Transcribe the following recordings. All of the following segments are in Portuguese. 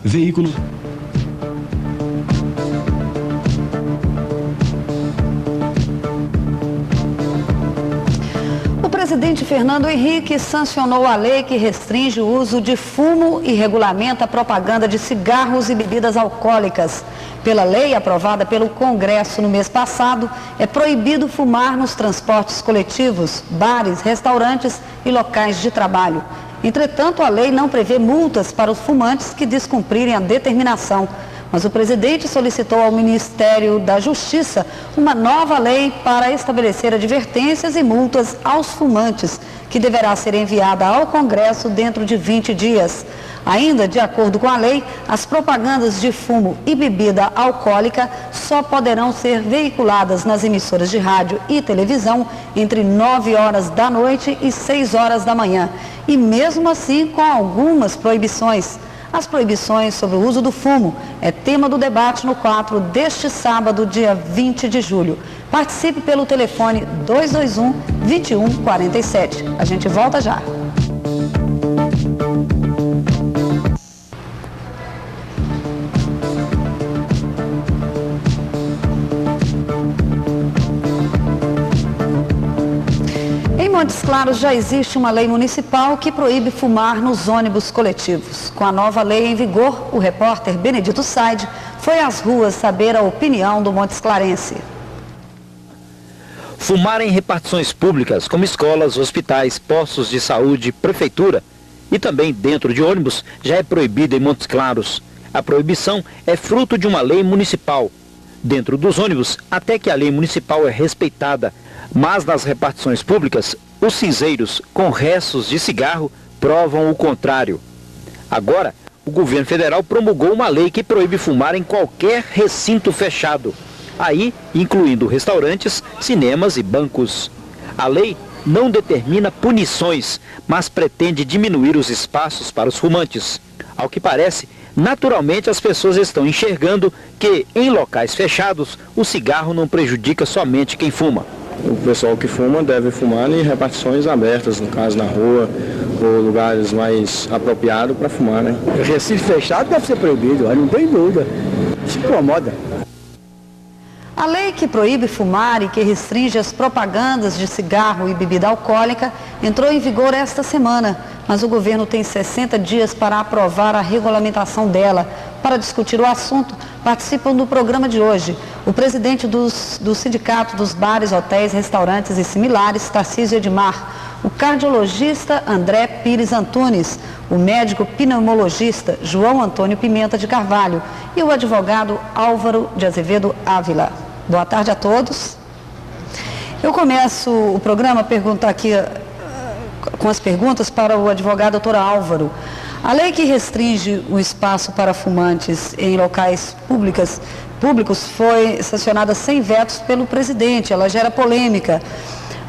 veículo. O presidente Fernando Henrique sancionou a lei que restringe o uso de fumo e regulamenta a propaganda de cigarros e bebidas alcoólicas. Pela lei aprovada pelo Congresso no mês passado, é proibido fumar nos transportes coletivos, bares, restaurantes e locais de trabalho. Entretanto, a lei não prevê multas para os fumantes que descumprirem a determinação. Mas o presidente solicitou ao Ministério da Justiça uma nova lei para estabelecer advertências e multas aos fumantes, que deverá ser enviada ao Congresso dentro de 20 dias. Ainda, de acordo com a lei, as propagandas de fumo e bebida alcoólica só poderão ser veiculadas nas emissoras de rádio e televisão entre 9 horas da noite e 6 horas da manhã. E mesmo assim, com algumas proibições. As proibições sobre o uso do fumo é tema do debate no 4 deste sábado, dia 20 de julho. Participe pelo telefone 221-2147. A gente volta já. Em Montes Claros já existe uma lei municipal que proíbe fumar nos ônibus coletivos. Com a nova lei em vigor, o repórter Benedito Said foi às ruas saber a opinião do Montes Clarense. Fumar em repartições públicas, como escolas, hospitais, postos de saúde, prefeitura e também dentro de ônibus, já é proibido em Montes Claros. A proibição é fruto de uma lei municipal. Dentro dos ônibus, até que a lei municipal é respeitada, mas nas repartições públicas, os cinzeiros com restos de cigarro provam o contrário. Agora, o governo federal promulgou uma lei que proíbe fumar em qualquer recinto fechado, aí incluindo restaurantes, cinemas e bancos. A lei não determina punições, mas pretende diminuir os espaços para os fumantes. Ao que parece, naturalmente as pessoas estão enxergando que, em locais fechados, o cigarro não prejudica somente quem fuma. O pessoal que fuma deve fumar em repartições abertas, no caso na rua, ou lugares mais apropriados para fumar, né? Recinto fechado deve ser proibido, não tem dúvida. Se incomoda. A lei que proíbe fumar e que restringe as propagandas de cigarro e bebida alcoólica entrou em vigor esta semana, mas o governo tem 60 dias para aprovar a regulamentação dela. Para discutir o assunto, participam do programa de hoje o presidente do Sindicato dos Bares, Hotéis, Restaurantes e Similares, Tarcísio Edmar, o cardiologista André Pires Antunes, o médico pneumologista João Antônio Pimenta de Carvalho e o advogado Álvaro de Azevedo Ávila. Boa tarde a todos. Eu começo o programa a perguntar aqui com as perguntas para o advogado doutor Álvaro. A lei que restringe o espaço para fumantes em locais públicos foi sancionada sem vetos pelo presidente, ela gera polêmica.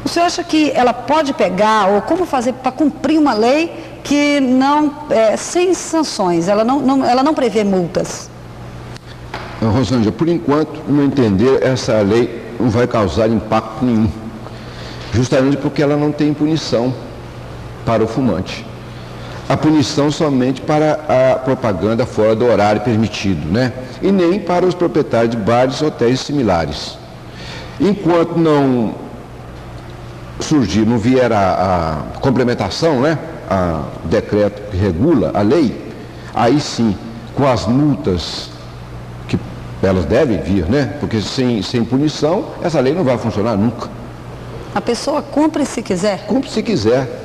O senhor acha que ela pode pegar, ou como fazer para cumprir uma lei que não, sem sanções, ela não prevê multas? Rosângela, por enquanto, no meu entender, essa lei não vai causar impacto nenhum, justamente porque ela não tem punição para o fumante. A punição somente para a propaganda fora do horário permitido, né? E nem para os proprietários de bares, hotéis similares. Enquanto não vier a complementação, né? O decreto que regula a lei, aí sim, com as multas que elas devem vir, né? Porque sem punição, essa lei não vai funcionar nunca. A pessoa cumpre se quiser? Cumpre se quiser.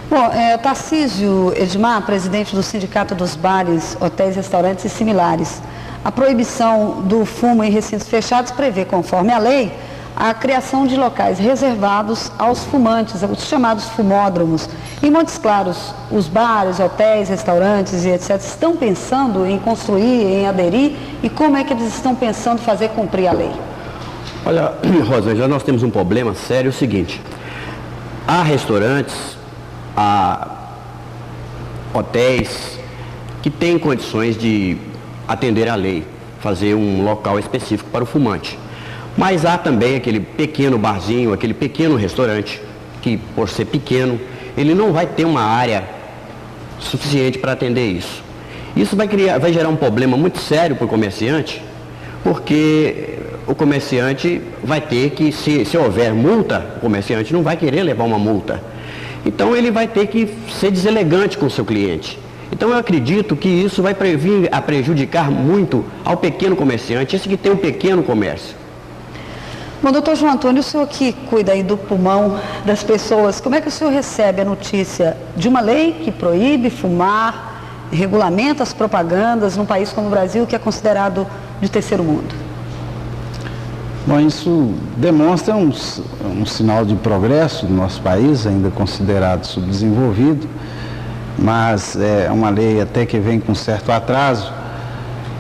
Bom, Tarcísio Edmar, presidente do Sindicato dos Bares, Hotéis, Restaurantes e Similares. A proibição do fumo em recintos fechados prevê, conforme a lei, a criação de locais reservados aos fumantes, os chamados fumódromos. Em Montes Claros, os bares, hotéis, restaurantes e etc. estão pensando em construir, em aderir, e como é que eles estão pensando fazer cumprir a lei? Olha, Rosângela, nós temos um problema sério, o seguinte: há restaurantes, há hotéis que têm condições de atender à lei, fazer um local específico para o fumante. Mas há também aquele pequeno barzinho, aquele pequeno restaurante, que por ser pequeno, ele não vai ter uma área suficiente para atender isso. Isso vai gerar um problema muito sério para o comerciante, porque o comerciante vai ter que, se houver multa, o comerciante não vai querer levar uma multa. Então ele vai ter que ser deselegante com o seu cliente. Então eu acredito que isso vai vir a prejudicar muito ao pequeno comerciante, esse que tem um pequeno comércio. Bom, doutor João Antônio, o senhor que cuida aí do pulmão das pessoas, como é que o senhor recebe a notícia de uma lei que proíbe fumar, regulamenta as propagandas num país como o Brasil, que é considerado de terceiro mundo? Bom, isso demonstra um sinal de progresso do nosso país, ainda considerado subdesenvolvido, mas é uma lei até que vem com certo atraso,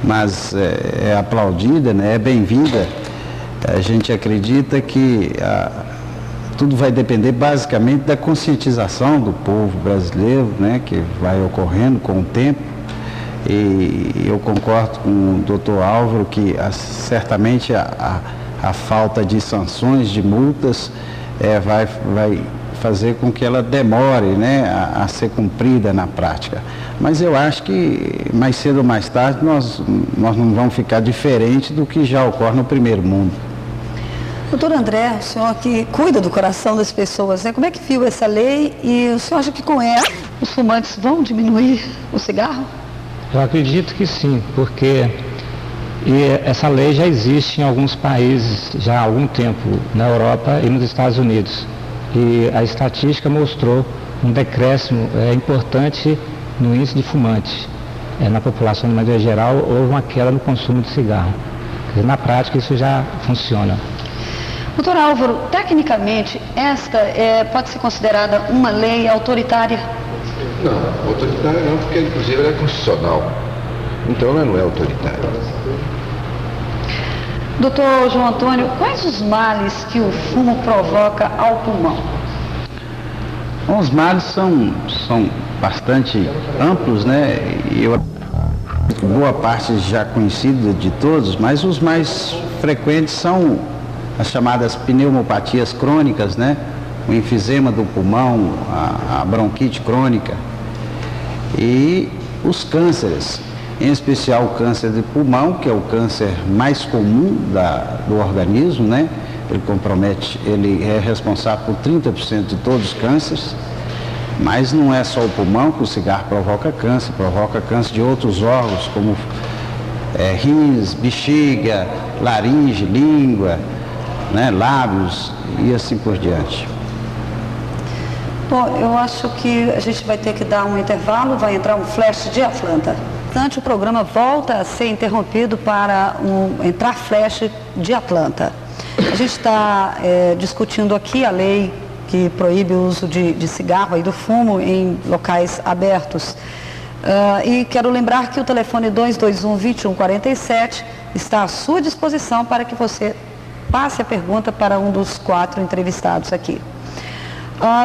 mas é aplaudida, né? É bem-vinda. A gente acredita que tudo vai depender basicamente da conscientização do povo brasileiro, né? Que vai ocorrendo com o tempo. E eu concordo com o doutor Álvaro que certamente a falta de sanções, de multas, vai fazer com que ela demore, né, a ser cumprida na prática. Mas eu acho que mais cedo ou mais tarde nós não vamos ficar diferente do que já ocorre no primeiro mundo. Doutor André, o senhor que cuida do coração das pessoas, né? Como é que viu essa lei e o senhor acha que com ela os fumantes vão diminuir o cigarro? Eu acredito que sim, porque essa lei já existe em alguns países já há algum tempo, na Europa e nos Estados Unidos. E a estatística mostrou um decréscimo importante no índice de fumantes. Na população, de maneira geral, houve uma queda no consumo de cigarro. Quer dizer, na prática, isso já funciona. Doutor Álvaro, tecnicamente, esta pode ser considerada uma lei autoritária? Não, autoritária não, porque inclusive ela é constitucional. Então ela não é autoritária. Doutor João Antônio, quais os males que o fumo provoca ao pulmão? Bom, os males são bastante amplos, né? E boa parte já conhecida de todos, mas os mais frequentes são as chamadas pneumopatias crônicas, né? O enfisema do pulmão, a bronquite crônica e os cânceres, em especial o câncer de pulmão, que é o câncer mais comum do organismo, né? Ele é responsável por 30% de todos os cânceres, mas não é só o pulmão que o cigarro provoca câncer de outros órgãos, como rins, bexiga, laringe, língua, né? Lábios e assim por diante. Bom, eu acho que a gente vai ter que dar um intervalo, vai entrar um flash de Atlanta. O programa volta a ser interrompido para entrar flash de Atlanta. A gente está discutindo aqui a lei que proíbe o uso de cigarro e do fumo em locais abertos. E quero lembrar que o telefone 221-2147 está à sua disposição para que você passe a pergunta para um dos 4 entrevistados aqui.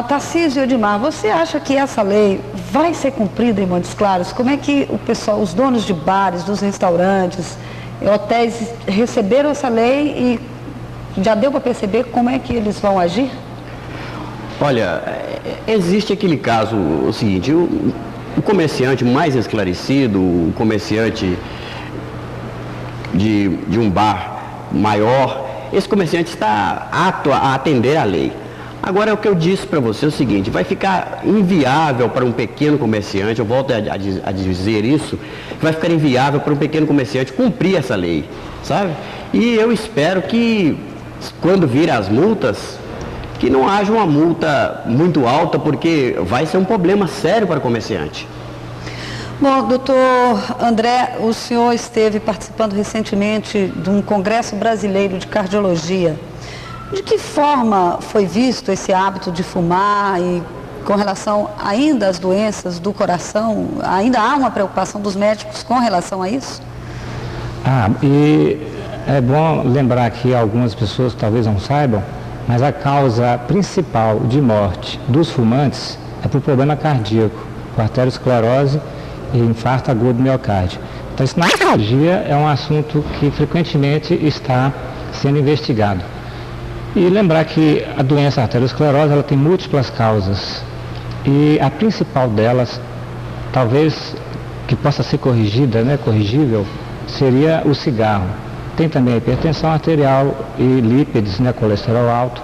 Tarcísio e Edmar, você acha que essa lei vai ser cumprida em Montes Claros? Como é que o pessoal, os donos de bares, dos restaurantes, hotéis receberam essa lei e já deu para perceber como é que eles vão agir? Olha, existe aquele caso, o seguinte, o comerciante mais esclarecido, o comerciante de um bar maior, esse comerciante está apto a atender a lei. Agora, o que eu disse para você é o seguinte, vai ficar inviável para um pequeno comerciante, eu volto a dizer isso, vai ficar inviável para um pequeno comerciante cumprir essa lei, sabe? E eu espero que, quando vir as multas, que não haja uma multa muito alta, porque vai ser um problema sério para o comerciante. Bom, doutor André, o senhor esteve participando recentemente de um congresso brasileiro de cardiologia. De que forma foi visto esse hábito de fumar e com relação ainda às doenças do coração? Ainda há uma preocupação dos médicos com relação a isso? E é bom lembrar que algumas pessoas talvez não saibam, mas a causa principal de morte dos fumantes é por problema cardíaco, por arteriosclerose e infarto agudo do miocárdio. Então isso na cardiologia é um assunto que frequentemente está sendo investigado. E lembrar que a doença arteriosclerose ela tem múltiplas causas e a principal delas, talvez que possa ser corrigida, né, corrigível, seria o cigarro. Tem também a hipertensão arterial e lípides, né, colesterol alto,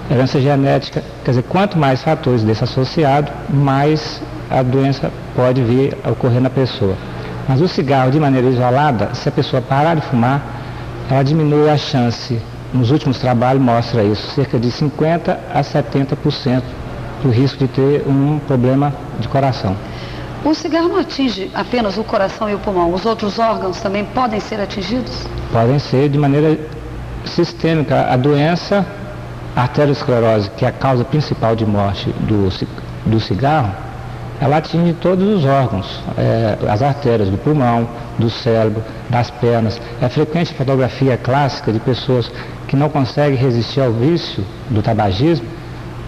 herança genética. Quer dizer, quanto mais fatores desse associado, mais a doença pode vir a ocorrer na pessoa. Mas o cigarro, de maneira isolada, se a pessoa parar de fumar, ela diminui a chance, nos últimos trabalhos mostra isso, cerca de 50% a 70% do risco de ter um problema de coração. O cigarro não atinge apenas o coração e o pulmão, os outros órgãos também podem ser atingidos? Podem ser de maneira sistêmica. A doença, a arteriosclerose, que é a causa principal de morte do cigarro, ela atinge todos os órgãos, as artérias do pulmão, do cérebro, das pernas. É frequente a fotografia clássica de pessoas que não conseguem resistir ao vício do tabagismo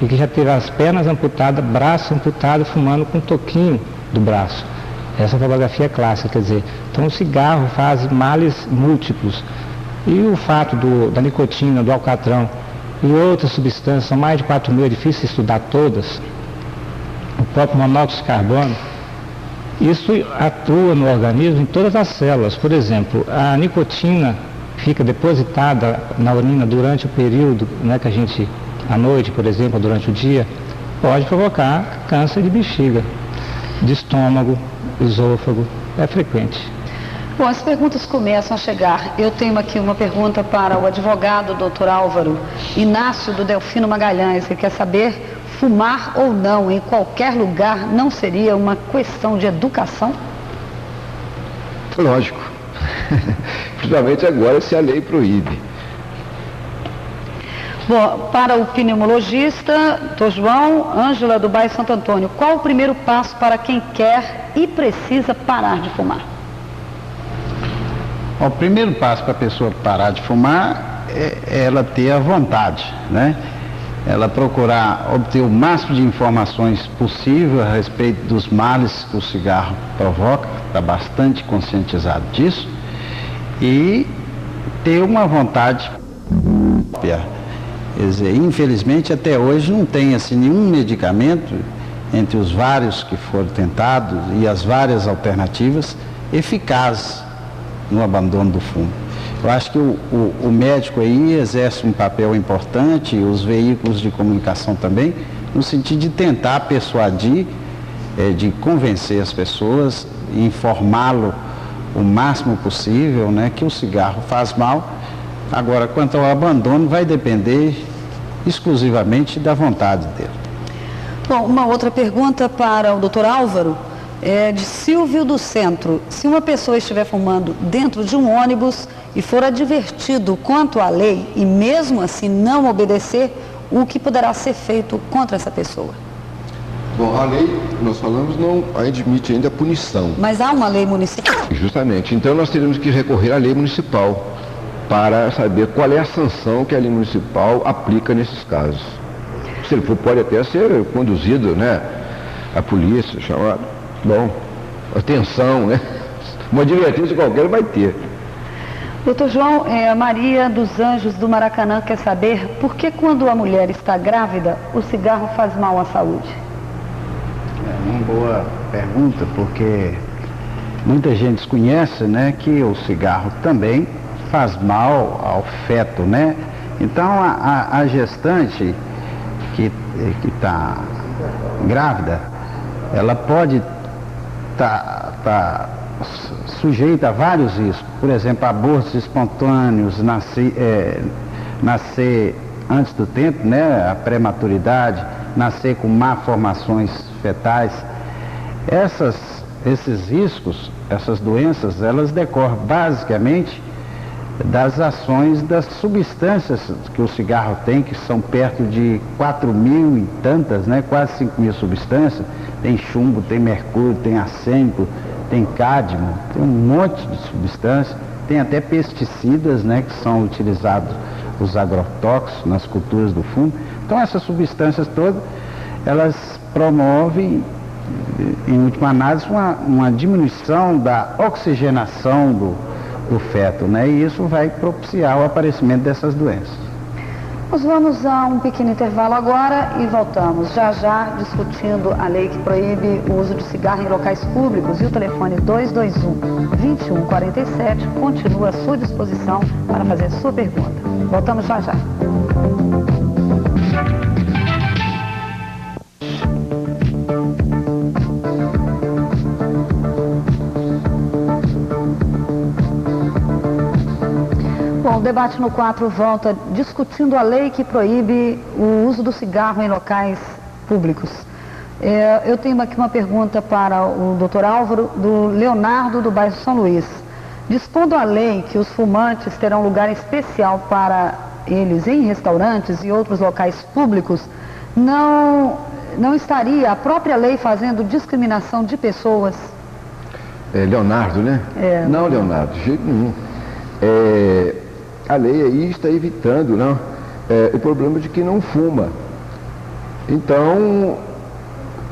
e que já teve as pernas amputadas, braço amputado, fumando com um toquinho do braço. Essa fotografia clássica, quer dizer, então o cigarro faz males múltiplos. E o fato da nicotina, do alcatrão e outras substâncias, são mais de 4.000, é difícil estudar todas, o próprio monóxido de carbono, isso atua no organismo em todas as células. Por exemplo, a nicotina fica depositada na urina durante o período, né, que a gente, à noite, por exemplo, durante o dia, pode provocar câncer de bexiga, de estômago, esôfago, é frequente. Bom, as perguntas começam a chegar. Eu tenho aqui uma pergunta para o advogado Dr. Álvaro Inácio do Delfino Magalhães, que quer saber: fumar ou não em qualquer lugar não seria uma questão de educação? Lógico. Principalmente agora, se a lei proíbe. Bom, para o pneumologista, Dr. João, Ângela do bairro Santo Antônio, qual o primeiro passo para quem quer e precisa parar de fumar? O primeiro passo para a pessoa parar de fumar é ela ter a vontade, né? Ela procurar obter o máximo de informações possível a respeito dos males que o cigarro provoca, está bastante conscientizado disso, e ter uma vontade própria. Quer dizer, infelizmente até hoje não tem assim nenhum medicamento, entre os vários que foram tentados e as várias alternativas, eficaz no abandono do fumo. Eu acho que o médico aí exerce um papel importante, os veículos de comunicação também, no sentido de tentar persuadir, de convencer as pessoas, informá-lo o máximo possível, né, que o cigarro faz mal. Agora, quanto ao abandono, vai depender exclusivamente da vontade dele. Bom, uma outra pergunta para o Dr. Álvaro. De Silvio do Centro: se uma pessoa estiver fumando dentro de um ônibus e for advertido quanto à lei e mesmo assim não obedecer, o que poderá ser feito contra essa pessoa? Bom, a lei, nós falamos, não admite ainda a punição. Mas há uma lei municipal? Justamente, então nós teremos que recorrer à lei municipal para saber qual é a sanção que a lei municipal aplica nesses casos. Se ele for, pode até ser conduzido, né, a polícia, chamado. Bom, atenção, né? Uma advertência qualquer vai ter. Doutor João, a Maria dos Anjos do Maracanã quer saber por que quando a mulher está grávida, o cigarro faz mal à saúde? É uma boa pergunta, porque muita gente desconhece, né, que o cigarro também faz mal ao feto, né? Então a gestante que está grávida, ela pode tá sujeita a vários riscos, por exemplo, abortos espontâneos, nascer antes do tempo, né, a prematuridade, nascer com malformações fetais. Esses riscos, essas doenças, elas decorrem basicamente das ações das substâncias que o cigarro tem, que são perto de 4.000 e tantas, né, quase 5.000 substâncias. Tem chumbo, tem mercúrio, tem arsênico, tem cádmio, tem um monte de substâncias, tem até pesticidas, né, que são utilizados, os agrotóxicos, nas culturas do fumo. Então essas substâncias todas, elas promovem, em última análise, uma diminuição da oxigenação do feto, né, e isso vai propiciar o aparecimento dessas doenças. Nós vamos a um pequeno intervalo agora e voltamos já já discutindo a lei que proíbe o uso de cigarro em locais públicos, e o telefone 221-2147 continua à sua disposição para fazer sua pergunta. Voltamos já já. Bom, o debate no 4 volta discutindo a lei que proíbe o uso do cigarro em locais públicos. Eu tenho aqui uma pergunta para o Dr. Álvaro, do Leonardo, do bairro São Luís. Dispondo a lei que os fumantes terão lugar especial para eles em restaurantes e outros locais públicos, não estaria a própria lei fazendo discriminação de pessoas? Leonardo, né? Não, Leonardo, de jeito nenhum. A lei aí está evitando, não, o problema de quem não fuma. Então,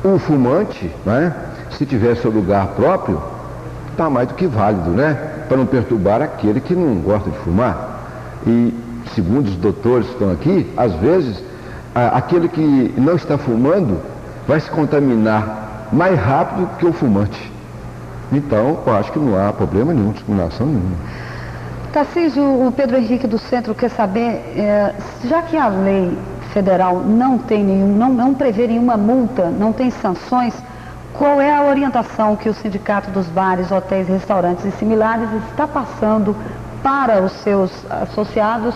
o fumante, né, se tiver seu lugar próprio, está mais do que válido, né? Para não perturbar aquele que não gosta de fumar. E, segundo os doutores que estão aqui, às vezes, aquele que não está fumando vai se contaminar mais rápido que o fumante. Então, eu acho que não há problema nenhum, discriminação nenhuma. Tarcísio, o Pedro Henrique do Centro quer saber, já que a lei federal não prevê nenhuma multa, não tem sanções, qual é a orientação que o Sindicato dos Bares, Hotéis, Restaurantes e similares está passando para os seus associados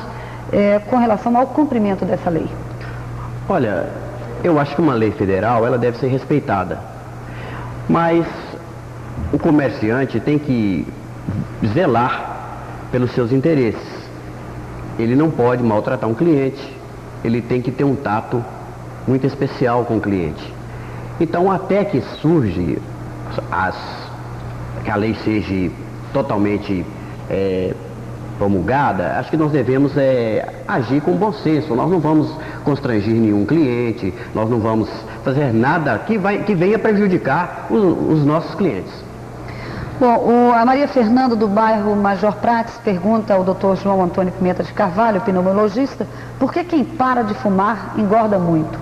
com relação ao cumprimento dessa lei? Olha, eu acho que uma lei federal, ela deve ser respeitada, mas o comerciante tem que zelar pelos seus interesses. Ele não pode maltratar um cliente, ele tem que ter um tato muito especial com o cliente. Então, até que surge que a lei seja totalmente promulgada, acho que nós devemos agir com bom senso. Nós não vamos constranger nenhum cliente, nós não vamos fazer nada que venha prejudicar os nossos clientes. Bom, a Maria Fernanda, do bairro Major Prates, pergunta ao Dr. João Antônio Pimenta de Carvalho, pneumologista, por que quem para de fumar engorda muito?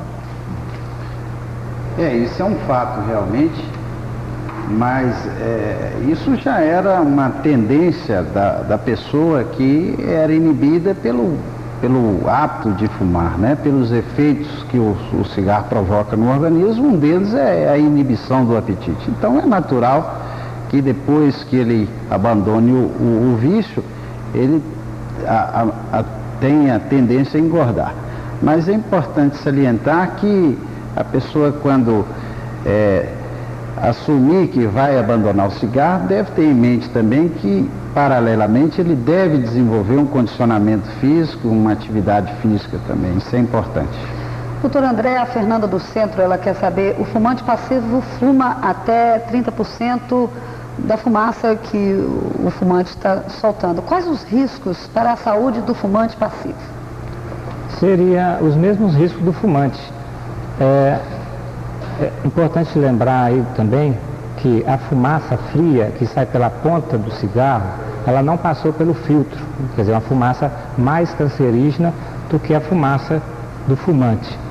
Isso é um fato realmente, mas isso já era uma tendência da pessoa que era inibida pelo hábito de fumar, né? Pelos efeitos que o cigarro provoca no organismo. Um deles é a inibição do apetite. Então é natural que depois que ele abandone o vício, ele tenha tendência a engordar. Mas é importante salientar que a pessoa, quando assumir que vai abandonar o cigarro, deve ter em mente também que, paralelamente, ele deve desenvolver um condicionamento físico, uma atividade física também. Isso é importante. Doutora André, a Fernanda do Centro, ela quer saber, o fumante passivo fuma até 30% da fumaça que o fumante está soltando. Quais os riscos para a saúde do fumante passivo? Seria os mesmos riscos do fumante. É importante lembrar aí também que a fumaça fria que sai pela ponta do cigarro, ela não passou pelo filtro, quer dizer, uma fumaça mais cancerígena do que a fumaça do fumante.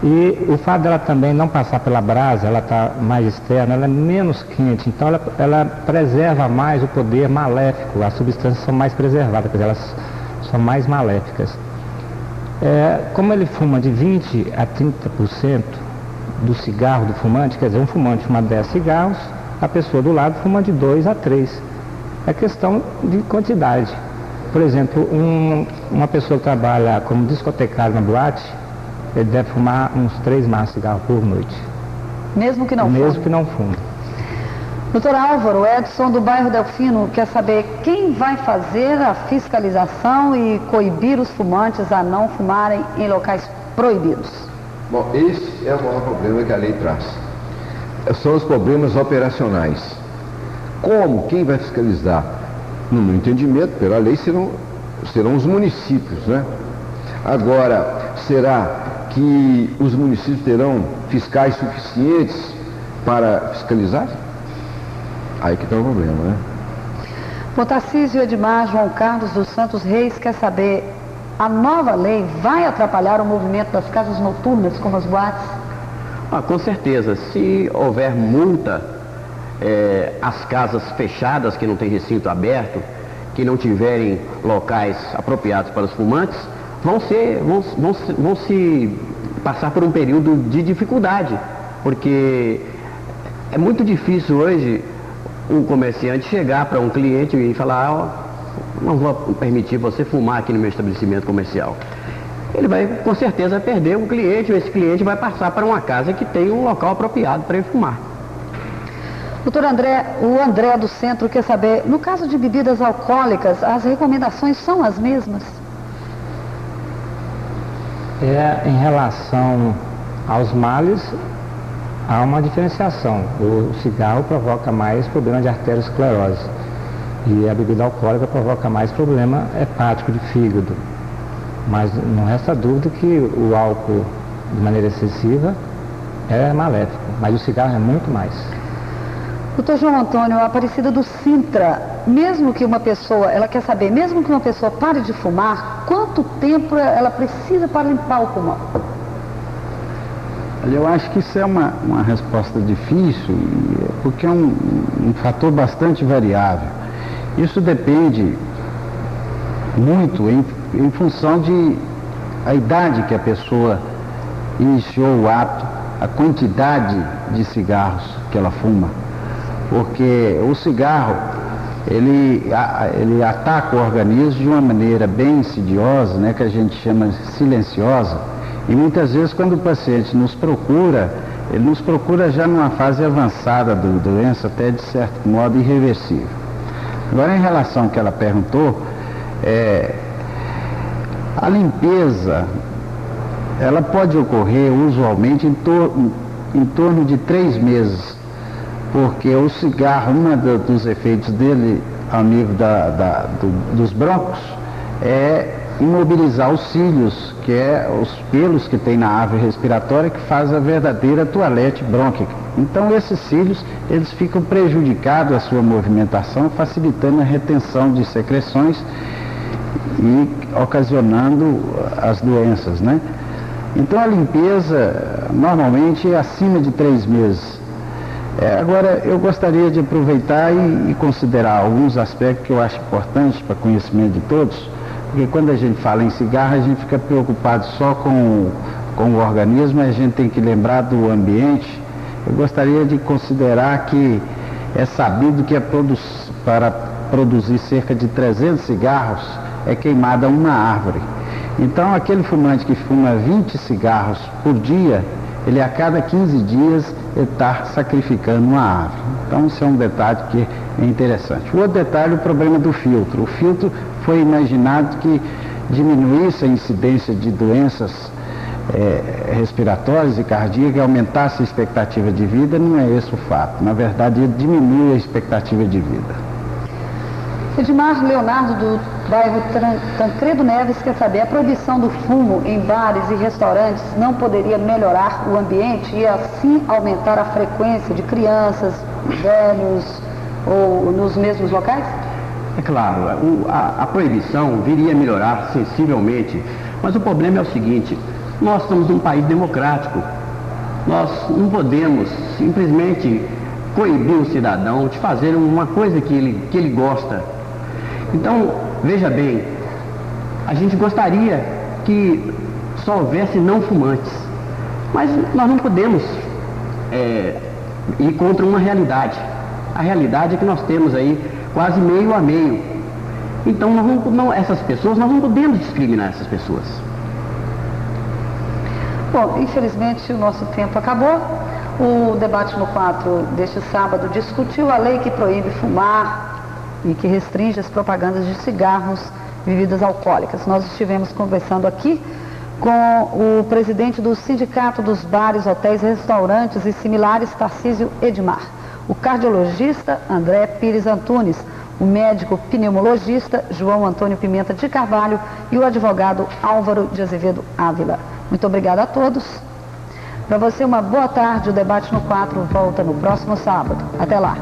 E o fato dela também não passar pela brasa, ela está mais externa, ela é menos quente, então ela preserva mais o poder maléfico, as substâncias são mais preservadas, quer dizer, elas são mais maléficas. Como ele fuma de 20% a 30% do cigarro do fumante, quer dizer, um fumante fuma 10 cigarros, a pessoa do lado fuma de 2 a 3. É questão de quantidade. Por exemplo, uma pessoa que trabalha como discotecário na boate, ele deve fumar uns 3 maços de cigarro por noite. Mesmo que não fume? Mesmo que não fume. Doutor Álvaro, Edson do bairro Delfino quer saber quem vai fazer a fiscalização e coibir os fumantes a não fumarem em locais proibidos. Bom, esse é o maior problema que a lei traz. São os problemas operacionais. Como? Quem vai fiscalizar? No meu entendimento, pela lei, serão os municípios, né? Agora, será que os municípios terão fiscais suficientes para fiscalizar? Aí que está o problema, né? O Tarcísio Edmar João Carlos dos Santos Reis quer saber a nova lei vai atrapalhar o movimento das casas noturnas, como as boates? Com certeza. Se houver multa, as casas fechadas, que não têm recinto aberto, que não tiverem locais apropriados para os fumantes, vão se passar por um período de dificuldade, porque é muito difícil hoje um comerciante chegar para um cliente e falar: não vou permitir você fumar aqui no meu estabelecimento comercial. Ele vai, com certeza, perder um cliente, ou esse cliente vai passar para uma casa que tem um local apropriado para ele fumar. Doutor André, o André do Centro quer saber, no caso de bebidas alcoólicas, as recomendações são as mesmas? Em relação aos males, há uma diferenciação. O cigarro provoca mais problema de arteriosclerose e a bebida alcoólica provoca mais problema hepático de fígado. Mas não resta dúvida que o álcool, de maneira excessiva, é maléfico, mas o cigarro é muito mais. Doutor João Antônio, a Aparecida do Sintra, mesmo que uma pessoa pare de fumar, quanto tempo ela precisa para limpar o pulmão? Eu acho que isso é uma resposta difícil, porque é um fator bastante variável. Isso depende muito em função de a idade que a pessoa iniciou o hábito, a quantidade de cigarros que ela fuma. Porque o cigarro, ele ataca o organismo de uma maneira bem insidiosa, né, que a gente chama silenciosa, e muitas vezes quando o paciente nos procura, ele nos procura já numa fase avançada da doença, até de certo modo irreversível. Agora, em relação ao que ela perguntou, a limpeza, ela pode ocorrer usualmente em torno de 3 meses, porque o cigarro, dos efeitos dele ao nível dos brônquios é imobilizar os cílios, que é os pelos que tem na árvore respiratória, que faz a verdadeira toalete brônquica. Então esses cílios, eles ficam prejudicados a sua movimentação, facilitando a retenção de secreções e ocasionando as doenças, né? Então a limpeza normalmente é acima de 3 meses. Agora eu gostaria de aproveitar e considerar alguns aspectos que eu acho importantes para conhecimento de todos, porque quando a gente fala em cigarro a gente fica preocupado só com o organismo, a gente tem que lembrar do ambiente. Eu gostaria de considerar que é sabido que para produzir cerca de 300 cigarros é queimada uma árvore. Então aquele fumante que fuma 20 cigarros por dia, ele a cada 15 dias está sacrificando uma árvore. Então isso é um detalhe que é interessante. O outro detalhe é o problema do filtro. O filtro foi imaginado que diminuísse a incidência de doenças respiratórias e cardíacas, aumentasse a expectativa de vida. Não é esse o fato. Na verdade, ele diminui a expectativa de vida. Edmar Leonardo, do bairro Tancredo Neves, quer saber, a proibição do fumo em bares e restaurantes não poderia melhorar o ambiente e assim aumentar a frequência de crianças, velhos ou nos mesmos locais? É claro, a proibição viria a melhorar sensivelmente, mas o problema é o seguinte: nós estamos num país democrático, nós não podemos simplesmente coibir o cidadão de fazer uma coisa que ele gosta. Então, veja bem, a gente gostaria que só houvesse não fumantes, mas nós não podemos ir contra uma realidade. A realidade é que nós temos aí quase meio a meio. Então, essas pessoas, nós não podemos discriminar essas pessoas. Bom, infelizmente o nosso tempo acabou. O debate no 4 deste sábado discutiu a lei que proíbe fumar e que restringe as propagandas de cigarros e bebidas alcoólicas. Nós estivemos conversando aqui com o presidente do Sindicato dos Bares, Hotéis, Restaurantes e Similares, Tarcísio Edmar, o cardiologista André Pires Antunes, o médico pneumologista João Antônio Pimenta de Carvalho e o advogado Álvaro de Azevedo Ávila. Muito obrigada a todos. Para você, uma boa tarde. O debate no 4 volta no próximo sábado. Até lá.